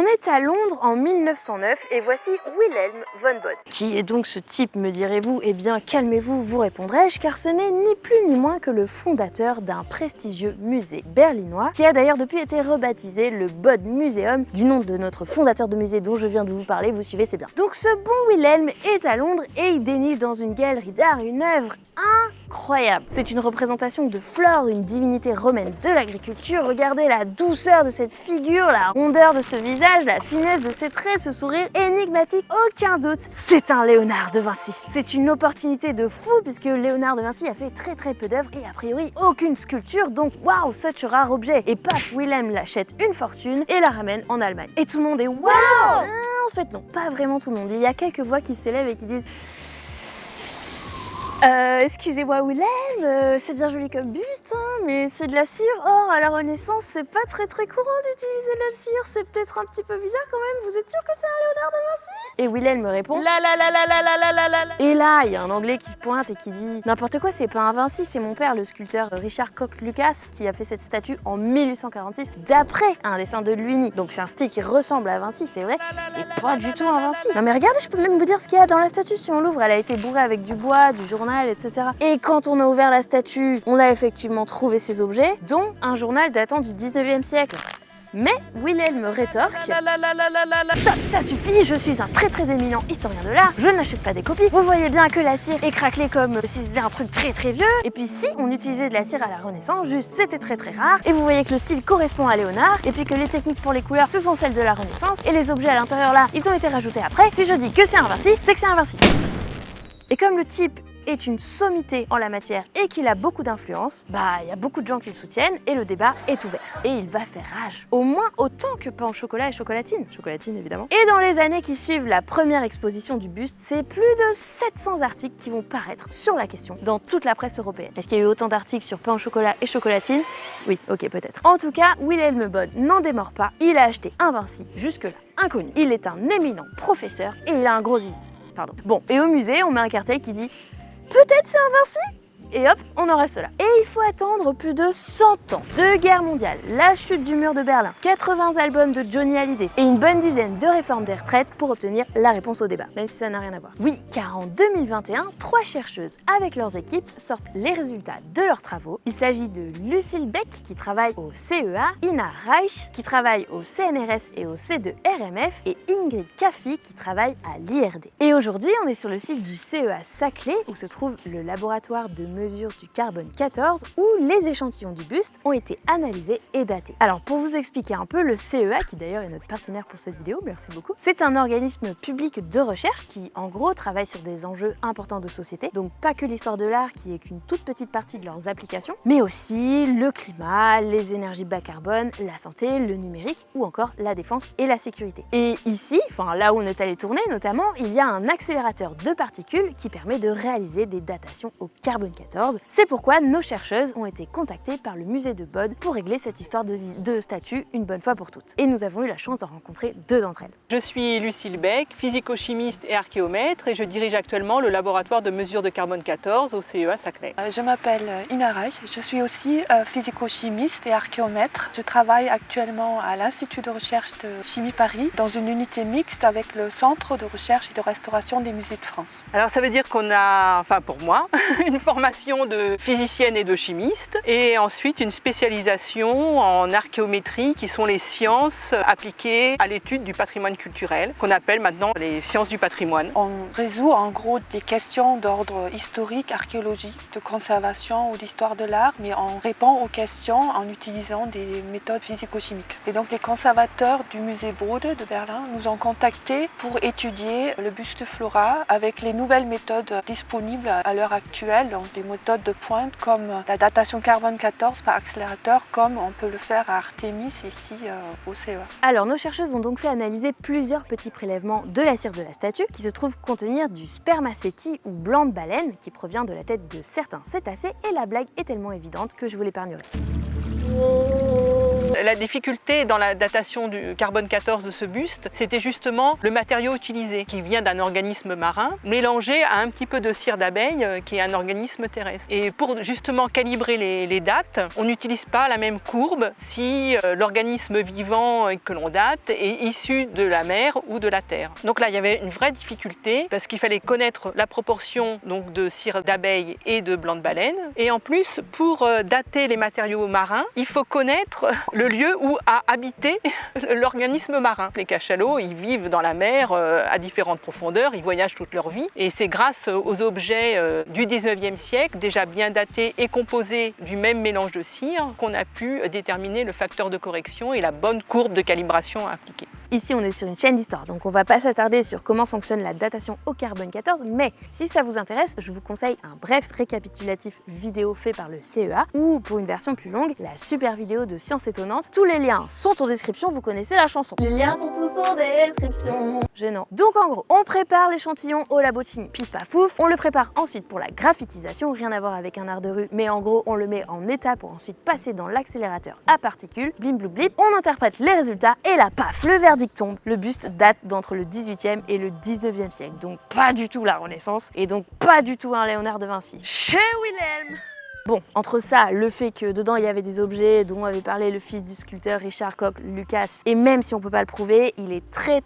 est à Londres en 1909 et voici Wilhelm von Bode. Qui est donc ce type, me direz-vous? Eh bien, calmez-vous, vous répondrai-je, car ce n'est ni plus ni moins que le fondateur d'un prestigieux musée berlinois, qui a d'ailleurs depuis été rebaptisé le Bode Museum, du nom de notre fondateur de musée dont je viens de vous parler, vous suivez, c'est bien. Donc ce bon Wilhelm est à Londres et il déniche dans une galerie d'art une œuvre incroyable. C'est une représentation de Flore, une divinité romaine de l'agriculture. Regardez la douceur de cette figure, la rondeur de ce visage, la finesse de ses traits, ce sourire énigmatique, aucun doute. C'est un Léonard de Vinci. C'est une opportunité de fou puisque Léonard de Vinci a fait très peu d'œuvres et a priori aucune sculpture, donc waouh, such rare objet. Et paf, Wilhelm l'achète une fortune et la ramène en Allemagne. Et tout le monde est waouh. En fait non, pas vraiment tout le monde. Il y a quelques voix qui s'élèvent et qui disent excusez-moi Wilhelm, c'est bien joli comme buste, hein, mais c'est de la cire. Or, à la Renaissance, c'est pas très courant d'utiliser de la cire. C'est peut-être un petit peu bizarre quand même. Vous êtes sûr que c'est un Léonard de Vinci? Et Wilhelm me répond la. Et là, il y a un Anglais qui se pointe et qui dit n'importe quoi, c'est pas un Vinci, c'est mon père, le sculpteur Richard Coke-Lucas, qui a fait cette statue en 1846 d'après un dessin de Luini. Donc c'est un style qui ressemble à Vinci, c'est vrai, mais c'est pas du tout un Vinci. Non mais regardez, je peux même vous dire ce qu'il y a dans la statue si on l'ouvre. Elle a été bourrée avec du bois, du journal, etc. Et quand on a ouvert la statue, on a effectivement trouvé ces objets, dont un journal datant du 19e siècle. Mais Wilhelm rétorque stop, ça suffit, je suis un très éminent historien de l'art, je n'achète pas des copies. Vous voyez bien que la cire est craquelée comme si c'était un truc très vieux. Et puis si on utilisait de la cire à la Renaissance, juste c'était très rare. Et vous voyez que le style correspond à Léonard, et puis que les techniques pour les couleurs, ce sont celles de la Renaissance, et les objets à l'intérieur là, ils ont été rajoutés après. Si je dis que c'est un Vinci, c'est que c'est un Vinci. Et comme le type est une sommité en la matière et qu'il a beaucoup d'influence, bah il y a beaucoup de gens qui le soutiennent et le débat est ouvert. Et il va faire rage. Au moins autant que pain au chocolat et chocolatine. Chocolatine évidemment. Et dans les années qui suivent la première exposition du buste, c'est plus de 700 articles qui vont paraître sur la question dans toute la presse européenne. Est-ce qu'il y a eu autant d'articles sur pain au chocolat et chocolatine? Oui, ok peut-être. En tout cas, Wilhelm Bode n'en démord pas. Il a acheté un Vinci jusque-là inconnu. Il est un éminent professeur et il a un gros zizi. Pardon. Bon, et au musée, on met un cartel qui dit peut-être c'est un Vinci? Et hop, on en reste là. Et il faut attendre plus de 100 ans. 2 guerres mondiales, la chute du mur de Berlin, 80 albums de Johnny Hallyday et une bonne dizaine de réformes des retraites pour obtenir la réponse au débat, même si ça n'a rien à voir. Oui, car en 2021, 3 chercheuses avec leurs équipes sortent les résultats de leurs travaux. Il s'agit de Lucille Beck qui travaille au CEA, Ina Reich qui travaille au CNRS et au C2RMF et Ingrid Caffi qui travaille à l'IRD. Et aujourd'hui, on est sur le site du CEA Saclay où se trouve le laboratoire de mesure du carbone 14 où les échantillons du buste ont été analysés et datés. Alors pour vous expliquer un peu, le CEA, qui d'ailleurs est notre partenaire pour cette vidéo, merci beaucoup, c'est un organisme public de recherche qui en gros travaille sur des enjeux importants de société, donc pas que l'histoire de l'art qui est qu'une toute petite partie de leurs applications, mais aussi le climat, les énergies bas carbone, la santé, le numérique ou encore la défense et la sécurité. Et ici, enfin là où on est allé tourner notamment, il y a un accélérateur de particules qui permet de réaliser des datations au carbone 14. C'est pourquoi nos chercheuses ont été contactées par le musée de Bode pour régler cette histoire de statue une bonne fois pour toutes. Et nous avons eu la chance d'en rencontrer 2 d'entre elles. Je suis Lucille Beck, physico-chimiste et archéomètre et je dirige actuellement le laboratoire de mesure de carbone 14 au CEA Saclay. Je m'appelle Ina Reich, je suis aussi physico-chimiste et archéomètre. Je travaille actuellement à l'Institut de recherche de Chimie Paris dans une unité mixte avec le Centre de recherche et de restauration des musées de France. Alors ça veut dire qu'on a, enfin pour moi, une formation de physicienne et de chimiste et ensuite une spécialisation en archéométrie qui sont les sciences appliquées à l'étude du patrimoine culturel qu'on appelle maintenant les sciences du patrimoine. On résout en gros des questions d'ordre historique, archéologique, de conservation ou d'histoire de l'art, mais on répond aux questions en utilisant des méthodes physico-chimiques. Et donc les conservateurs du musée Bode de Berlin nous ont contactés pour étudier le buste Flora avec les nouvelles méthodes disponibles à l'heure actuelle, donc des méthodes de pointe comme la datation carbone 14 par accélérateur, comme on peut le faire à Artémis ici au CEA. Alors nos chercheuses ont donc fait analyser plusieurs petits prélèvements de la cire de la statue qui se trouve contenir du spermacétie ou blanc de baleine qui provient de la tête de certains cétacés et la blague est tellement évidente que je vous l'épargnerai. La difficulté dans la datation du carbone 14 de ce buste, c'était justement le matériau utilisé, qui vient d'un organisme marin, mélangé à un petit peu de cire d'abeille, qui est un organisme terrestre. Et pour justement calibrer les dates, on n'utilise pas la même courbe si l'organisme vivant que l'on date est issu de la mer ou de la terre. Donc là, il y avait une vraie difficulté, parce qu'il fallait connaître la proportion donc, de cire d'abeille et de blanc de baleine. Et en plus, pour dater les matériaux marins, il faut connaître le lieu où a habité l'organisme marin. Les cachalots, ils vivent dans la mer à différentes profondeurs, ils voyagent toute leur vie. Et c'est grâce aux objets du 19e siècle, déjà bien datés et composés du même mélange de cire, qu'on a pu déterminer le facteur de correction et la bonne courbe de calibration à appliquer. Ici, on est sur une chaîne d'histoire, donc on va pas s'attarder sur comment fonctionne la datation au carbone 14, mais si ça vous intéresse, je vous conseille un bref récapitulatif vidéo fait par le CEA, ou pour une version plus longue, la super vidéo de Science Étonnante. Tous les liens sont en description, vous connaissez la chanson. Les liens sont tous en description. Gênant. Donc en gros, on prépare l'échantillon au labo de chimie, pif paf pouf, on le prépare ensuite pour la graphitisation, rien à voir avec un art de rue, mais en gros, on le met en état pour ensuite passer dans l'accélérateur à particules, blim blou blip, on interprète les résultats, et là, paf, le verdict tombe. Le buste date d'entre le 18e et le 19e siècle, donc pas du tout la Renaissance, et donc pas du tout un Léonard de Vinci. Chez Wilhelm! Bon, entre ça, le fait que dedans il y avait des objets dont avait parlé le fils du sculpteur Richard Koch, Lucas, et même si on peut pas le prouver, il est très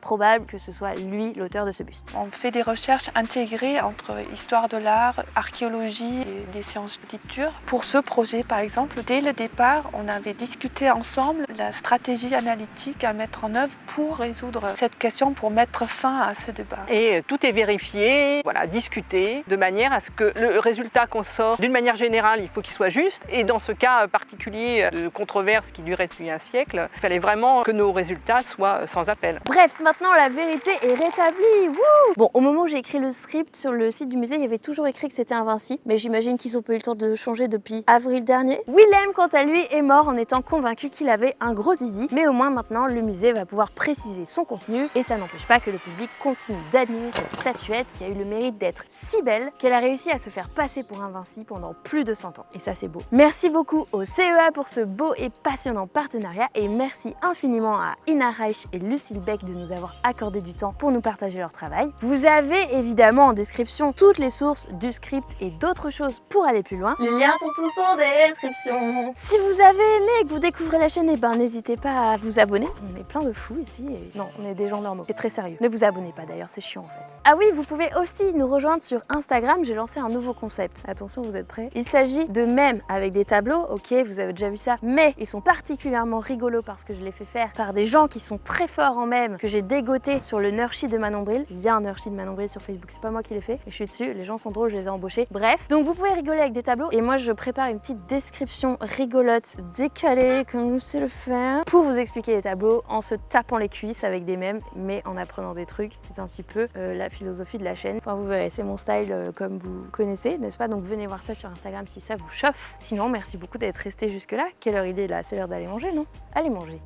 probable que ce soit lui l'auteur de ce buste. On fait des recherches intégrées entre histoire de l'art, archéologie et des sciences petites dures. Pour ce projet, par exemple, dès le départ, on avait discuté ensemble la stratégie analytique à mettre en œuvre pour résoudre cette question, pour mettre fin à ce débat. Et tout est vérifié, voilà, discuté, de manière à ce que le résultat qu'on sort, d'une manière générale, il faut qu'il soit juste. Et dans ce cas particulier de controverse qui durait depuis un siècle, il fallait vraiment que nos résultats soient sans appel. Bref, maintenant la vérité est rétablie. Wouh! Bon, au moment où j'ai écrit le script sur le site du musée, il y avait toujours écrit que c'était un Vinci, mais j'imagine qu'ils n'ont pas eu le temps de changer depuis avril dernier. Wilhelm, quant à lui, est mort en étant convaincu qu'il avait un gros zizi, mais au moins maintenant, le musée va pouvoir préciser son contenu, et ça n'empêche pas que le public continue d'admirer cette statuette qui a eu le mérite d'être si belle qu'elle a réussi à se faire passer pour un Vinci pendant plus de 100 ans. Et ça, c'est beau. Merci beaucoup au CEA pour ce beau et passionnant partenariat, et merci infiniment à Ina Reich et Lucille Beck de nous avoir accordé du temps pour nous partager leur travail. Vous avez évidemment en description toutes les sources du script et d'autres choses pour aller plus loin. Les liens sont tous en description. Si vous avez aimé et que vous découvrez la chaîne, n'hésitez pas à vous abonner. On est plein de fous ici et non, on est des gens normaux. C'est très sérieux. Ne vous abonnez pas d'ailleurs, c'est chiant en fait. Ah oui, vous pouvez aussi nous rejoindre sur Instagram, j'ai lancé un nouveau concept. Attention, vous êtes prêts? Il s'agit de mèmes avec des tableaux, ok, vous avez déjà vu ça, mais ils sont particulièrement rigolos parce que je les fais faire par des gens qui sont très forts en mèmes, que j'ai dégoté sur le Nurshi de Manon Bril. Il y a un Nurshi de Manon Bril sur Facebook, c'est pas moi qui l'ai fait, et je suis dessus, les gens sont drôles, je les ai embauchés. Bref, donc vous pouvez rigoler avec des tableaux, et moi je prépare une petite description rigolote, décalée, comme je sais le faire, pour vous expliquer les tableaux en se tapant les cuisses avec des mèmes, mais en apprenant des trucs. C'est un petit peu la philosophie de la chaîne. Enfin, vous verrez, c'est mon style comme vous connaissez, n'est-ce pas? Donc venez voir ça sur Instagram si ça vous chauffe. Sinon, merci beaucoup d'être resté jusque là. Quelle heure il est là? C'est l'heure d'aller manger, non? Allez manger.